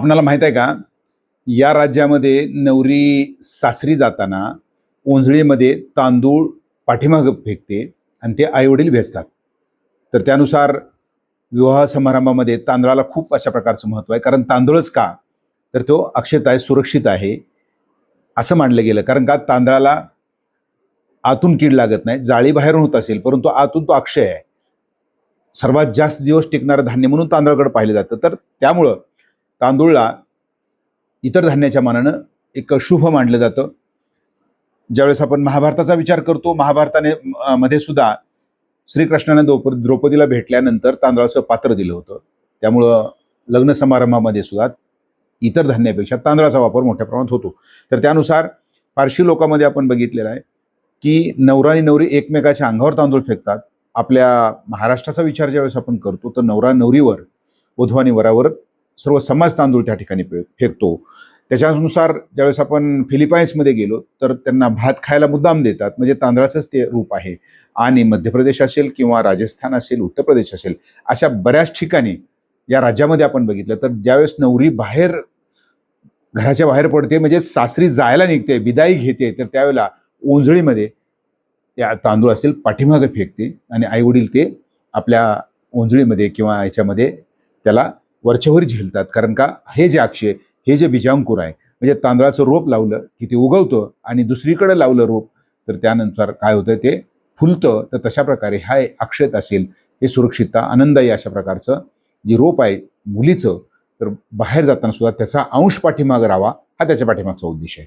आपणाला माहित आहे का, या राज्यामध्ये नवरी सासरी जाताना ओंजळीमध्ये तांदूळ पाठीमागं फेकते आणि ते आईवडील वेचतात. तर त्यानुसार विवाह समारंभामध्ये तांदळाला खूप अशा प्रकारचं महत्त्व आहे. कारण तांदूळच का, तर तो अक्षत आहे, सुरक्षित आहे असं मानलं गेलं. कारण का तांदळाला आतून कीड लागत नाही. जाळी बाहेरून होत असेल, परंतु आतून तो अक्षय आहे. सर्वात जास्त दिवस टिकणारं धान्य म्हणून तांदळाकडे पाहिलं जातं. तर त्यामुळं तांदूळला इतर धान्याच्या मानानं एक शुभ मानलं जातं. ज्यावेळेस आपण महाभारताचा विचार करतो, मध्ये सुद्धा श्रीकृष्णाने द्रौपदीला भेटल्यानंतर तांदळाचं पात्र दिलं होतं. त्यामुळं लग्न समारंभामध्ये सुद्धा इतर धान्यापेक्षा तांदळाचा वापर मोठ्या प्रमाणात होतो. तर त्यानुसार पारशी लोकांमध्ये आपण बघितलेलं आहे की नवरा आणि नवरी एकमेकाच्या अंगावर तांदूळ फेकतात. आपल्या महाराष्ट्राचा विचार ज्यावेळेस आपण करतो तर नवरा नवरीवर, वधू आणि वरावर सर्व समाज तांदूळ त्या ठिकाणी फेकतो. त्याच्यानुसार ज्यावेळेस आपण फिलिपाईन्समध्ये गेलो तर त्यांना भात खायला मुद्दाम देतात, म्हणजे तांदळाचंच ते रूप आहे. आणि मध्य प्रदेश असेल किंवा राजस्थान असेल, उत्तर प्रदेश असेल, अशा बऱ्याच ठिकाणी या राज्यामध्ये आपण बघितलं तर ज्यावेळेस नवरी घराच्या बाहेर पडते, म्हणजे सासरी जायला निघते, विदाई घेते, तर त्यावेळेला ओंजळीमध्ये त्या तांदूळ असेल पाठीमागे फेकते आणि आईवडील ते आपल्या ओंजळीमध्ये किंवा याच्यामध्ये त्याला वरच्यावर झेलतात. कारण का हे जे अक्षय, हे जे बीजांकुर आहे, म्हणजे तांदळाचं रोप लावलं की ते उगवतं आणि दुसरीकडे लावलं रोप तर त्यानंतर काय होतं, ते फुलतं. तर तशा प्रकारे हा अक्षत असेल, हे सुरक्षितता, आनंददायी अशा प्रकारचं जे रोप आहे मुलीचं, तर बाहेर जाताना सुद्धा त्याचा अंश पाठीमागे राहावा, हा त्याच्या पाठीमागचा उद्देश आहे.